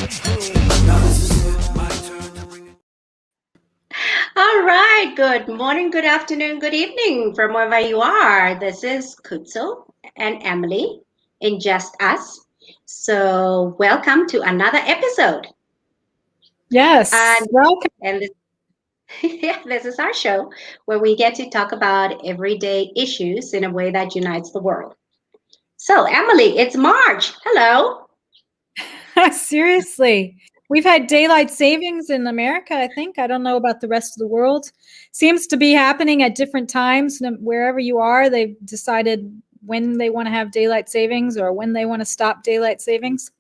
All right. Good morning, good afternoon, good evening from wherever you are. This is Khutso and Emily in Just Us. So, welcome to another episode. Yes, welcome. And this, yeah, this is our show where we get to talk about everyday issues in a way that unites the world. So, Emily, it's March. Hello. Seriously, we've had daylight savings in America, I think. I don't know about the rest of the world. Seems to be happening at different times. Wherever you are, they've decided when they want to have daylight savings or when they want to stop daylight savings.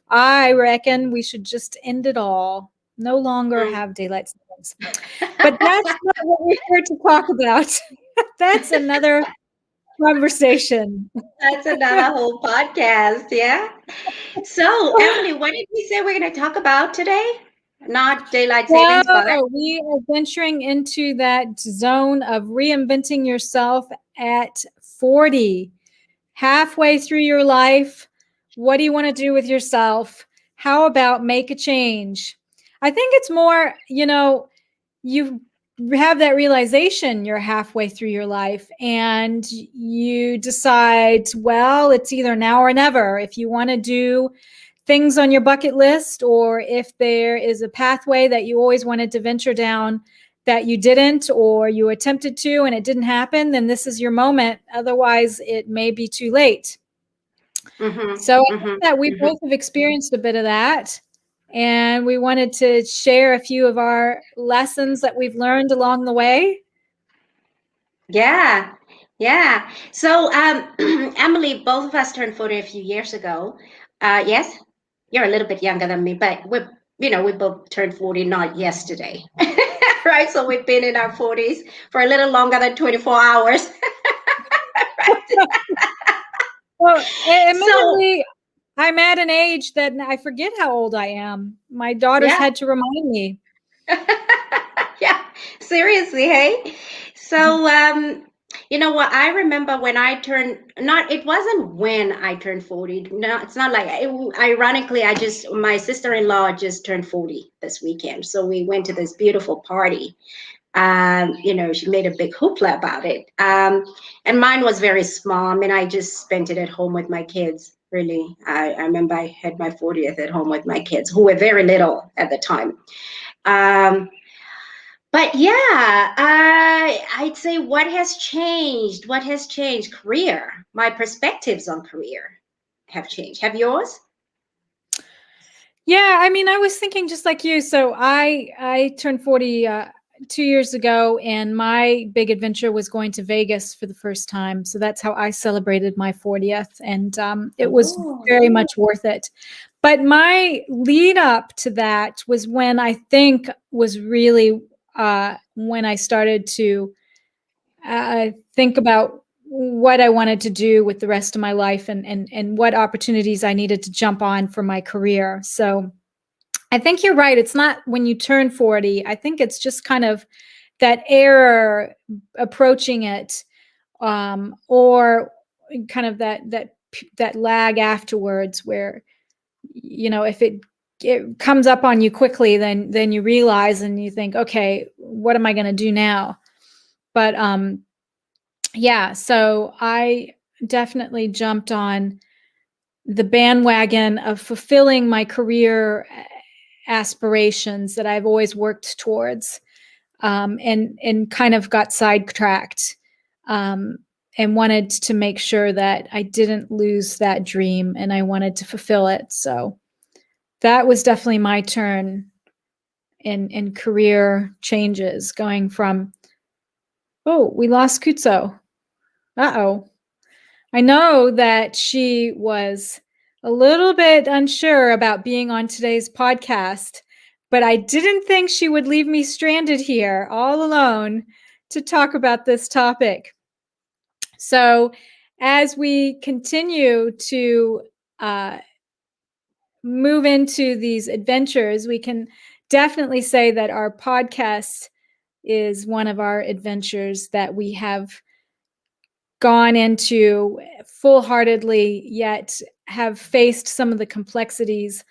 I reckon we should just end it all. No longer have daylight savings. But that's not what we're here to talk about. That's another conversation. That's another whole podcast. Yeah. So, Emily, what did we say we're going to talk about today? Not daylight savings, but We are venturing into that zone of reinventing yourself at 40. Halfway through your life, what do you want to do with yourself? How about make a change? I think it's more, you have that realization you're halfway through your life and you decide, well, it's either now or never. If you want to do things on your bucket list, or if there is a pathway that you always wanted to venture down that you didn't, or you attempted to and it didn't happen, then this is your moment. Otherwise, it may be too late. So I think that we both have experienced a bit of that. And we wanted to share a few of our lessons that we've learned along the way. Yeah. Yeah. So, Emily, both of us turned 40 a few years ago. Yes, you're a little bit younger than me, but we both turned 40 not yesterday. Right? So we've been in our 40s for a little longer than 24 hours. Right? Well, admittedly, I'm at an age that I forget how old I am. My daughters had to remind me. Yeah, seriously, hey? So, you know what? I remember when I turned, it wasn't when I turned 40. No, it's not like, ironically, my sister-in-law just turned 40 this weekend. So we went to this beautiful party. She made a big hoopla about it. And mine was very small. I mean, I just spent it at home with my kids, really. I remember I had my 40th at home with my kids, who were very little at the time. But yeah, I'd say what has changed? What has changed? Career. My perspectives on career have changed. Have yours? Yeah, I mean, I was thinking just like you. So I turned 40 2 years ago, and my big adventure was going to Vegas for the first time. So that's how I celebrated my 40th, and it was very much worth it. But my lead up to that was when I think was really when I started to think about what I wanted to do with the rest of my life, and what opportunities I needed to jump on for my career. So I think you're right. It's not when you turn 40. I think it's just kind of that error approaching it, or kind of that lag afterwards, where if it comes up on you quickly, then you realize and you think, okay, what am I going to do now? But yeah, so I definitely jumped on the bandwagon of fulfilling my career aspirations that I've always worked towards, and kind of got sidetracked, and wanted to make sure that I didn't lose that dream, and I wanted to fulfill it. So that was definitely my turn in career changes, going from, oh, we lost Khutso. Uh-oh. I know that she was a little bit unsure about being on today's podcast, but I didn't think she would leave me stranded here all alone to talk about this topic. So as we continue to move into these adventures, we can definitely say that our podcast is one of our adventures that we have gone into full-heartedly, yet have faced some of the complexities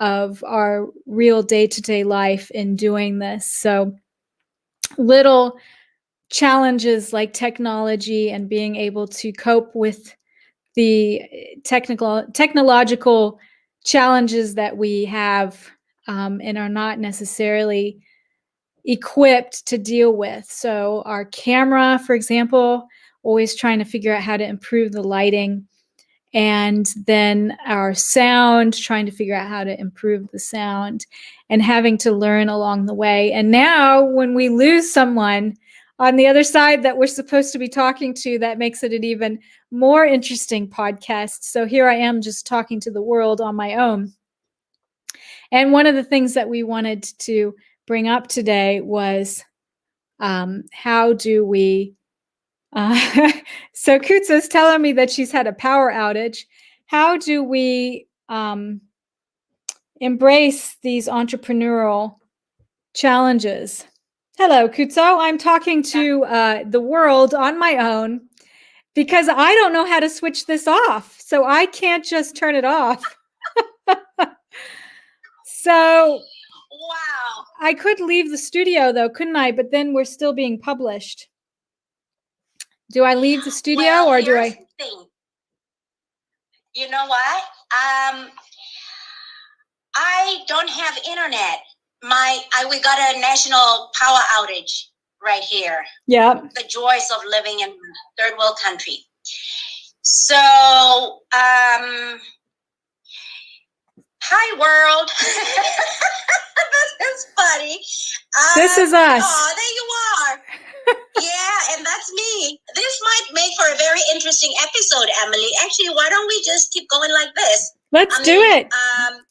of our real day-to-day life in doing this. So little challenges like technology and being able to cope with the technological challenges that we have, and are not necessarily equipped to deal with. So our camera, for example, always trying to figure out how to improve the lighting, and then our sound, trying to figure out how to improve the sound, and having to learn along the way. And now when we lose someone on the other side that we're supposed to be talking to, that makes it an even more interesting podcast. So here I am just talking to the world on my own. And one of the things that we wanted to bring up today was, how do we so Khutso's telling me that she's had a power outage. How do we embrace these entrepreneurial challenges? Hello, Khutso. I'm talking to the world on my own because I don't know how to switch this off. So I can't just turn it off. So Wow. I could leave the studio though, couldn't I? But then we're still being published. Do I leave the studio, Well, or do here's I? the thing. You know what? I don't have internet. We got a national power outage right here. Yeah. The joys of living in third world country. So, hi world. This is funny. This is us. Oh, there you are. Yeah, and that's me. This might make for a very interesting episode, Emily. Actually, why don't we just keep going like this? Let's do it.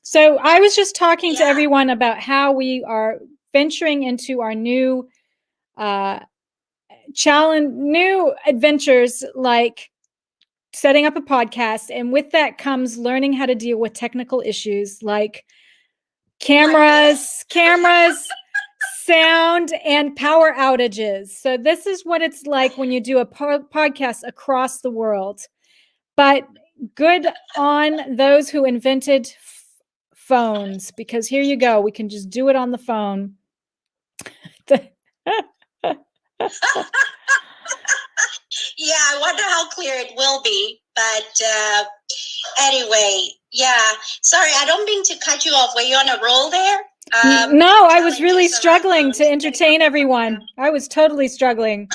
So I was just talking to everyone about how we are venturing into our new challenge, new adventures, like setting up a podcast. And with that comes learning how to deal with technical issues like cameras, sound, and power outages. So this is what it's like when you do a podcast across the world. But good on those who invented phones, because here you go. We can just do it on the phone. Yeah, I wonder how clear it will be. But anyway, yeah. Sorry, I don't mean to cut you off. Were you on a roll there? No, I was really struggling to entertain everyone. I was totally struggling.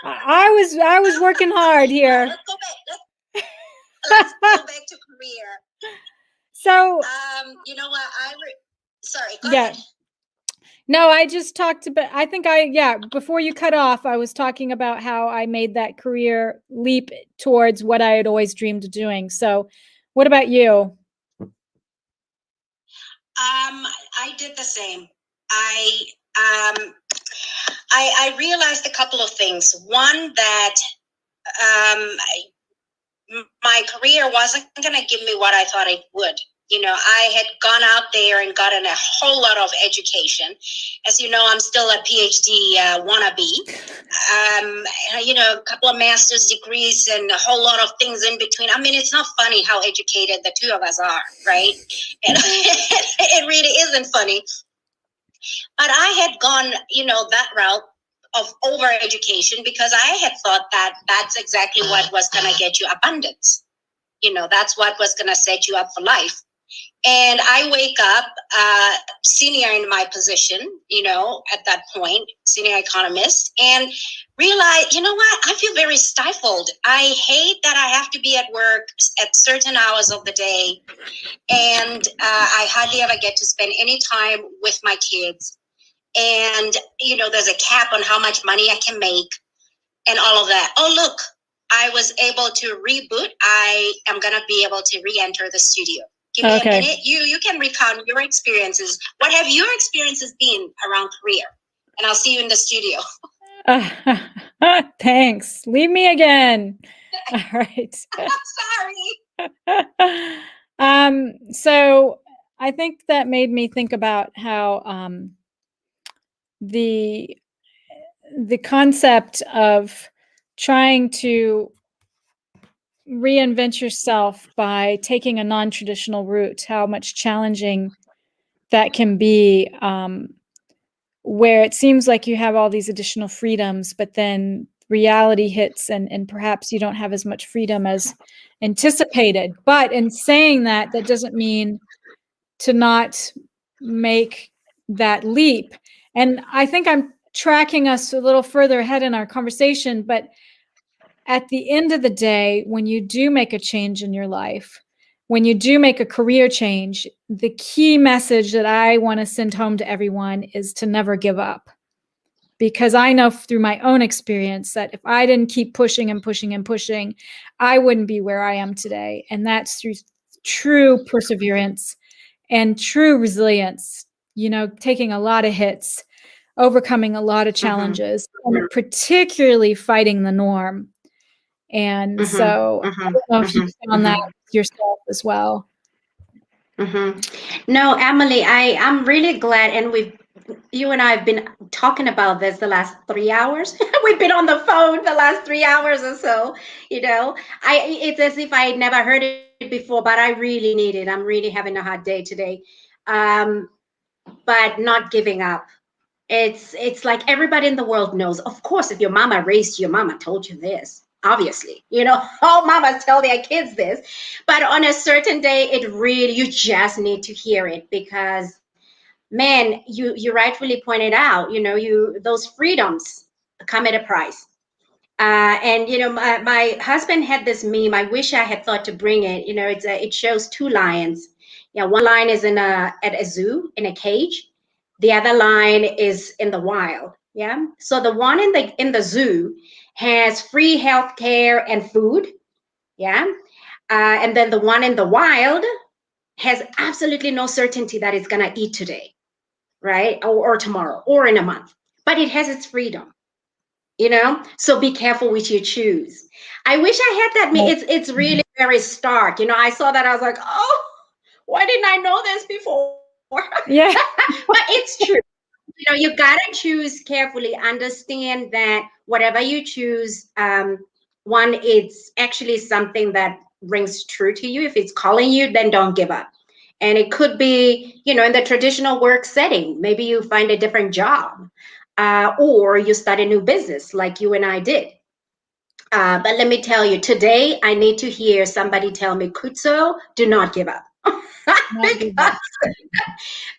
I was working hard here. Let's go back. Let's go back to career. So, you know what? Sorry, go ahead. No, I just talked about, I think before you cut off, I was talking about how I made that career leap towards what I had always dreamed of doing. So what about you? I did the same. I realized a couple of things. One, that my career wasn't going to give me what I thought it would. You know, I had gone out there and gotten a whole lot of education. As you know, I'm still a PhD wannabe. You know, a couple of master's degrees and a whole lot of things in between. I mean, it's not funny how educated the two of us are, right? And it really isn't funny. But I had gone, you know, that route of over-education because I had thought that that's exactly what was going to get you abundance. You know, that's what was going to set you up for life. And I wake up senior in my position, you know, at that point, senior economist, and realize, you know what, I feel very stifled. I hate that I have to be at work at certain hours of the day. And I hardly ever get to spend any time with my kids. And, you know, there's a cap on how much money I can make and all of that. Oh, look, I was able to reboot. I am going to be able to re-enter the studio. Give me a minute. You can recount your experiences. What have your experiences been around career? And I'll see you in the studio. Thanks. Leave me again. All right. Sorry. So I think that made me think about how the concept of trying to reinvent yourself by taking a non-traditional route, how much challenging that can be where it seems like you have all these additional freedoms, but then reality hits and perhaps you don't have as much freedom as anticipated. But in saying that, that doesn't mean to not make that leap. And I think I'm tracking us a little further ahead in our conversation, but at the end of the day, when you do make a change in your life, when you do make a career change, the key message that I want to send home to everyone is to never give up. Because I know through my own experience that if I didn't keep pushing and pushing and pushing, I wouldn't be where I am today. And that's through true perseverance and true resilience, taking a lot of hits, overcoming a lot of Mm-hmm. challenges, and particularly fighting the norm. And Mm-hmm. so I Mm-hmm. don't know if you found that Mm-hmm. yourself as well. No, Emily, I'm really glad, and you and I have been talking about this the last 3 hours. We've been on the phone the last 3 hours or so. It's as if I had never heard it before, but I really need it. I'm really having a hard day today, um, but not giving up. It's like everybody in the world knows. Of course, if your mama raised you, your mama told you this. Obviously, all mamas tell their kids this. But on a certain day, you just need to hear it because, man, you rightfully pointed out. Those freedoms come at a price. And my husband had this meme. I wish I had thought to bring it. It shows two lions. Yeah, one lion is at a zoo in a cage. The other lion is in the wild. Yeah. So the one in the zoo has free health care and food. Yeah. And then the one in the wild has absolutely no certainty that it's gonna eat today, right, or tomorrow, or in a month. But it has its freedom. So be careful which you choose. I wish I had that. It's really very stark. I saw that. I was like, oh, why didn't I know this before? Yeah. But it's true. You gotta choose carefully. Understand that whatever you choose, one, it's actually something that rings true to you. If it's calling you, then don't give up. And it could be, in the traditional work setting. Maybe you find a different job, or you start a new business like you and I did. But let me tell you, today I need to hear somebody tell me, Khutso, do not give up. Not give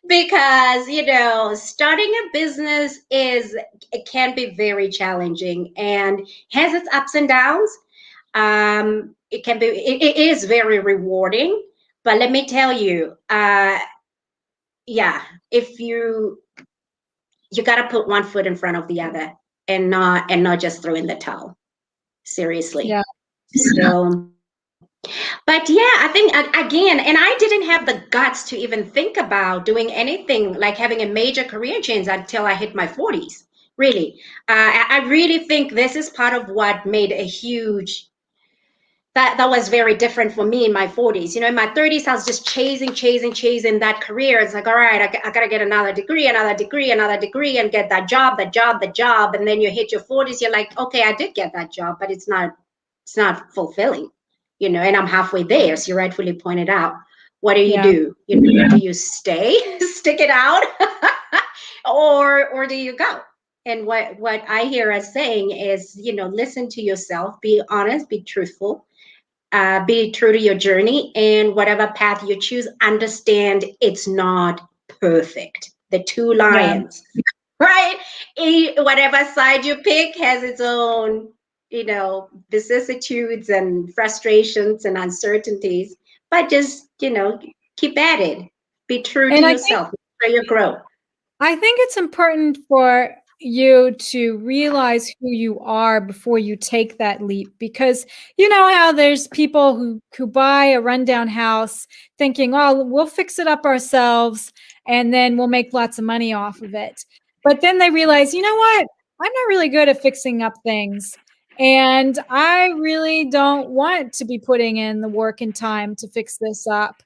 because up. starting a business it can be very challenging and has its ups and downs. It is very rewarding, but let me tell you, yeah, if you got to put one foot in front of the other and not just throw in the towel. Seriously. Yeah. So, but yeah, I think again, and I didn't have the guts to even think about doing anything like having a major career change until I hit my 40s. Really, I really think this is part of what made a huge that was very different for me in my 40s. In my 30s, I was just chasing that career. It's like, all right, I got to get another degree, and get that job, that job. And then you hit your 40s, you're like, okay, I did get that job, but it's not fulfilling, and I'm halfway there. So you rightfully pointed out. What do you Yeah. do? Do you stay, stick it out, or do you go? And what I hear us saying is, listen to yourself, be honest, be truthful, be true to your journey, and whatever path you choose, understand it's not perfect. The two Yeah. lions, right? Whatever side you pick has its own, vicissitudes and frustrations and uncertainties. But just, keep at it. Be true to And yourself. Make sure you grow. I think it's important for you to realize who you are before you take that leap, because you know how there's people who buy a rundown house thinking, oh, we'll fix it up ourselves and then we'll make lots of money off of it. But then they realize, you know what? I'm not really good at fixing up things. And I really don't want to be putting in the work and time to fix this up.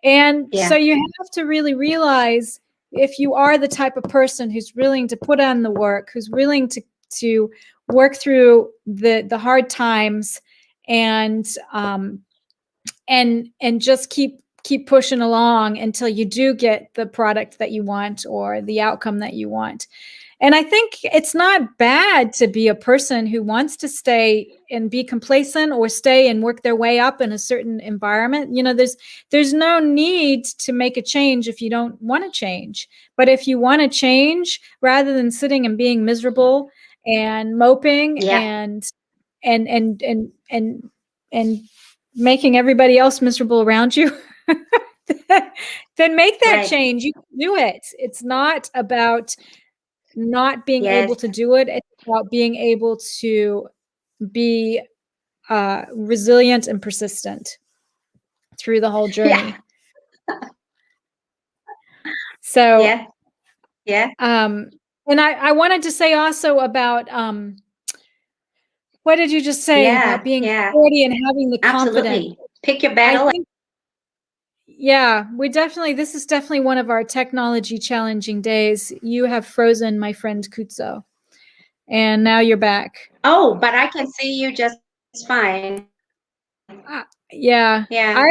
And so Yeah. you have to really realize if you are the type of person who's willing to put on the work, who's willing to work through the hard times and and just keep pushing along until you do get the product that you want or the outcome that you want. And I think it's not bad to be a person who wants to stay and be complacent or stay and work their way up in a certain environment. There's no need to make a change if you don't want to change. But if you want to change, rather than sitting and being miserable and moping Yeah. and making everybody else miserable around you, then make that Right. change. You can do it. It's not about not being able Yes. to do it. It's about being able to be resilient and persistent through the whole Yeah. journey. So, Yeah. Yeah. and I wanted to say also about what did you just say about Yeah. being Yeah. 40 and having the confidence? Absolutely. Pick your I battle. think, yeah, this is definitely one of our technology challenging days. You have frozen my friend Khutso, and now you're back. Oh, but I can see you just fine. Yeah, Yeah.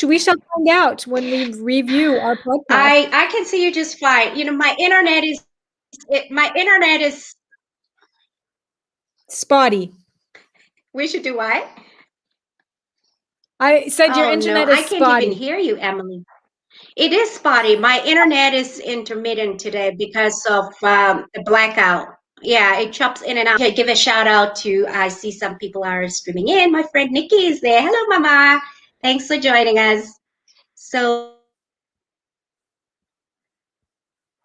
we shall find out when we review our podcast. I can see you just fine. My internet is Spotty. we should do what? I said your Oh no, internet I is can't even spotty. hear you, Emily. It is spotty. My internet is intermittent today because of the blackout. Yeah, it chops in and out. Okay, give a shout out to, I see some people are streaming in. My friend Nikki is there. Hello, Mama. Thanks for joining us. So,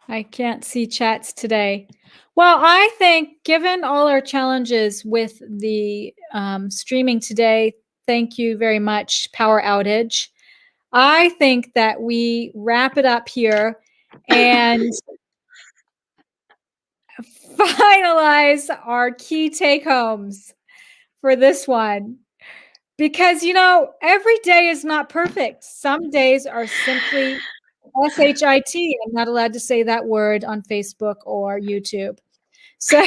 I can't see chats today. Well, I think given all our challenges with the streaming today, thank you very much, Power Outage. I think that we wrap it up here and finalize our key take homes for this one. Because, every day is not perfect. Some days are simply SHIT. I'm not allowed to say that word on Facebook or YouTube. So,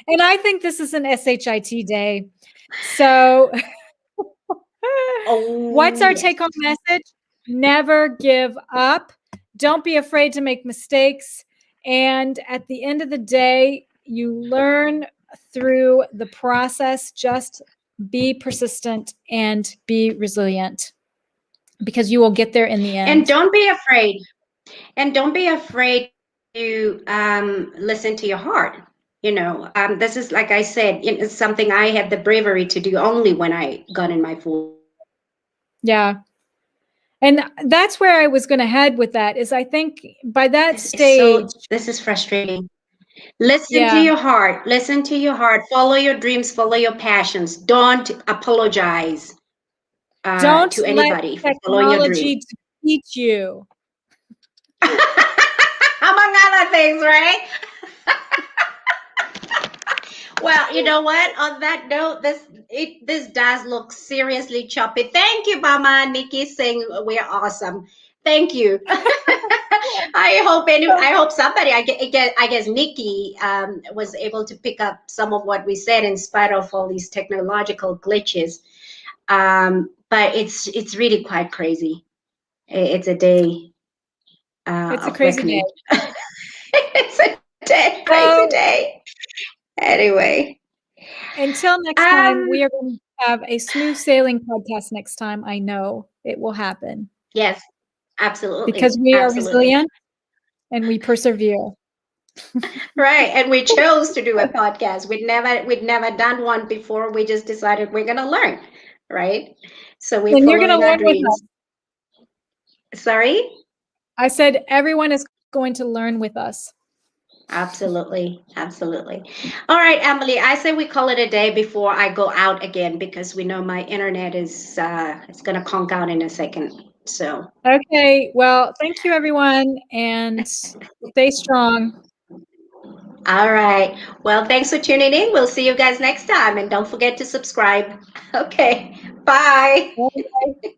and I think this is an SHIT day. So, what's oh, our yes. take home message? Never give up. Don't be afraid to make mistakes. And at the end of the day, you learn through the process. Just be persistent and be resilient because you will get there in the And end. don't be afraid. And don't be afraid to listen to your heart. This is like I said, it's something I had the bravery to do only when I got in my 40s. Yeah. And that's where I was going to head with that is I think by that stage, This is frustrating. Listen to yeah, your heart. Listen to your heart. Follow your dreams. Follow your passions. Don't apologize don't to let anybody for following your dream. technology defeat you. Among other things, right? Well, you know what? On that note, this does look seriously choppy. Thank you, Mama. Nikki saying we're awesome. Thank you. I hope somebody. I guess Nikki was able to pick up some of what we said in spite of all these technological glitches. But it's really quite crazy. It's a day It's a of crazy day. reckoning. It's a crazy So day. Anyway. until next time, Um, we are going to have a smooth sailing podcast next time. I know it will happen yes, absolutely. because we are Absolutely. resilient and we persevere. Right. And we chose to do a podcast. We'd never done one before. We just decided we're gonna learn. Right. So we're And you're going to following our learn with us. dreams. Sorry? I said everyone is going to learn with us. Absolutely. Absolutely. All right, Emily. I say we call it a day before I go out again because we know my internet is it's gonna conk out in a second. So Okay. Well, thank you, everyone, and stay strong. all right. Well, thanks for tuning in. We'll see you guys next time. And don't forget to subscribe. Okay. Bye. Bye.